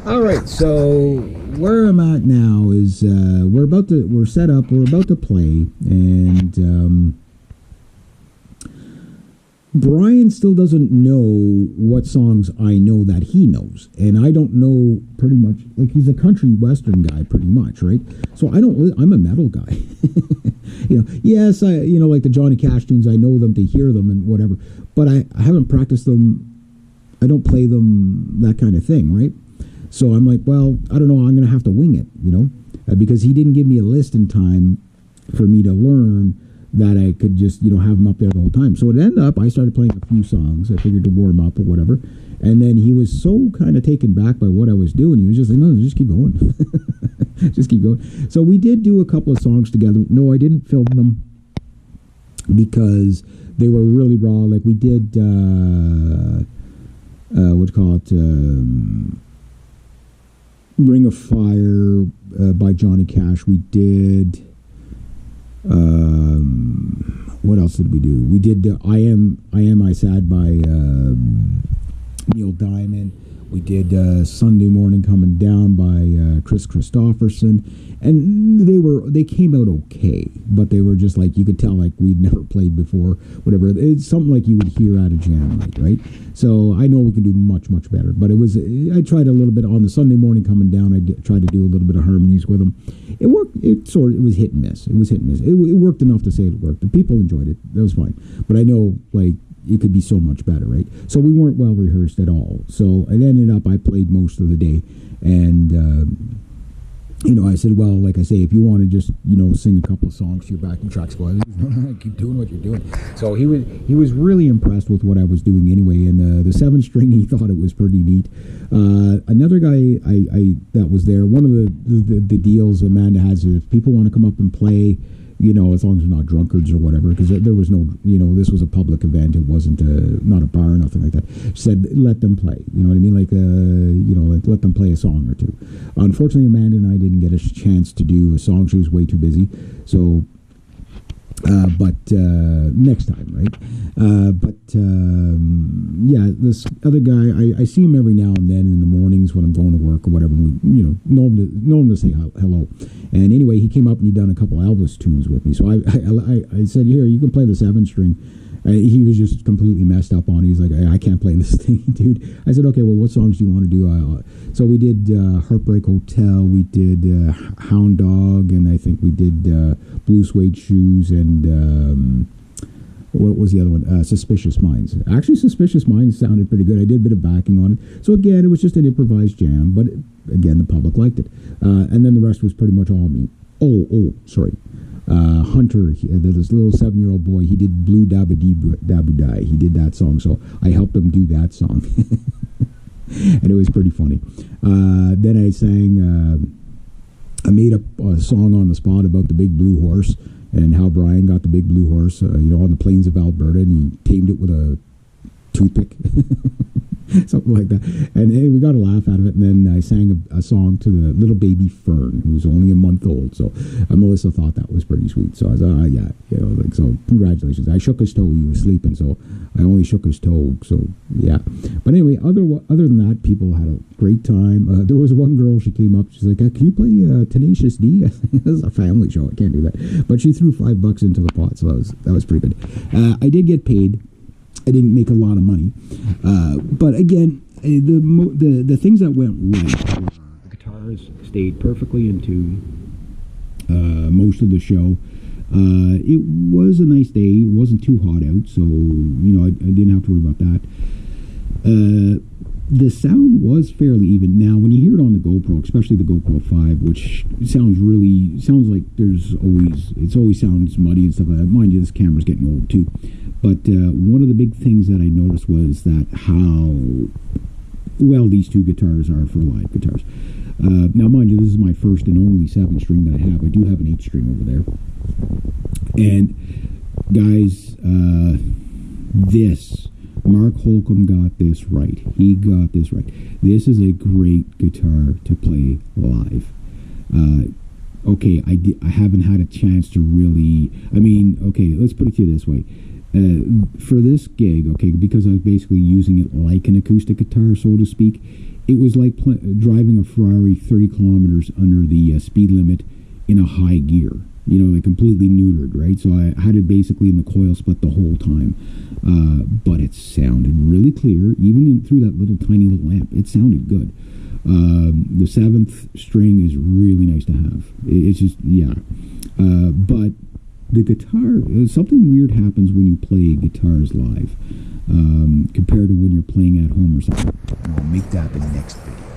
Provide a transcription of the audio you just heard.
All right, so where I'm at now is we're set up, we're about to play, and Brian still doesn't know what songs I know that he knows, and I don't know pretty much. Like he's a country western guy, pretty much, right? So I don't. I'm a metal guy. Yes, like the Johnny Cash tunes. I know them to hear them and whatever, but I haven't practiced them. I don't play them, that kind of thing, right? So I'm like, well, I don't know. I'm going to have to wing it, because he didn't give me a list in time for me to learn that I could just, have him up there the whole time. So it ended up, I started playing a few songs. I figured to warm up or whatever. And then he was so kind of taken back by what I was doing. He was just like, no, just keep going. Just keep going. So we did do a couple of songs together. No, I didn't film them because they were really raw. Like we did, what do you call it? Ring of Fire by Johnny Cash. We did. What else did we do? We did I Sad by Neil Diamond. We did Sunday Morning Coming Down by Chris Christopherson, and they came out okay, but they were just like, you could tell like we'd never played before, whatever. It's something like you would hear at a jam night, right? So I know we can do much better, but I tried a little bit on the Sunday Morning Coming Down. Tried to do a little bit of harmonies with them. It worked. It was hit and miss. It was hit and miss. It worked enough to say it worked. The people enjoyed it. That was fine. But I know like it could be so much better, right? So we weren't well rehearsed at all. So it ended up I played most of the day, and I said, well, like I say, if you want to just sing a couple of songs to your backing tracks, go ahead. Keep doing what you're doing. So he was really impressed with what I was doing anyway, and the 7-string, he thought it was pretty neat. Another guy I that was there, one of the deals Amanda has is if people want to come up and play, as long as they're not drunkards or whatever, because there was no, this was a public event. It wasn't not a bar or nothing like that. She said, let them play. You know what I mean? Like let them play a song or two. Unfortunately, Amanda and I didn't get a chance to do a song. She was way too busy. So, but next time, right? Yeah, this other guy, I see him every now and then in the mornings when I'm going to work or whatever. And we, know him to say hello. And anyway, he came up and he done a couple Elvis tunes with me. So I said, here, you can play the 7-string. He was just completely messed up on it. He's like, I can't play this thing, dude. I said, okay, well, what songs do you want to do? So we did Heartbreak Hotel. We did Hound Dog. And I think we did Blue Suede Shoes and... what was the other one? Suspicious Minds. Actually, Suspicious Minds sounded pretty good. I did a bit of backing on it. So again, it was just an improvised jam, but again, the public liked it. And then the rest was pretty much all me. Sorry. Hunter, this little 7-year-old boy, he did Blue Dabba Dabba Die. He did that song, so I helped him do that song. And it was pretty funny. Then I sang, I made up a song on the spot about the big blue horse, and how Brian got the big blue horse, on the plains of Alberta, and he tamed it with a toothpick, something like that. And we got a laugh out of it. And then I sang a song to the little baby Fern, who was only a month old. So Melissa thought that was pretty sweet. So I was yeah, so congratulations. I shook his toe. He was sleeping, so I only shook his toe. So yeah. But anyway, other than that, people had a great time. There was one girl, she came up, she's like, can you play Tenacious D? This is a family show, I can't do that. But she threw $5 into the pot, so that was pretty good. I did get paid. I didn't make a lot of money, but again, the things that went right were the guitars stayed perfectly into most of the show. It was a nice day. It wasn't too hot out, so I didn't have to worry about that. The sound was fairly even. Now, when you hear it on the GoPro, especially the GoPro 5, which sounds like it always sounds muddy and stuff like that. Mind you, this camera's getting old too. But one of the big things that I noticed was that how well these two guitars are for live guitars. Now, mind you, this is my first and only 7-string that I have. I do have an 8-string over there. And guys, Mark Holcomb got this right. He got this right. This is a great guitar to play live. Okay, I haven't had a chance to really... okay, let's put it to you this way. For this gig, okay, because I was basically using it like an acoustic guitar, so to speak, it was like driving a Ferrari 30 kilometers under the speed limit in a high gear. You know, like completely neutered, right? So I had it basically in the coil split the whole time. But it sounded really clear, even through that little tiny little amp. It sounded good. The seventh string is really nice to have. It's just, yeah. But the guitar, something weird happens when you play guitars live compared to when you're playing at home or something. And we'll make that the next video.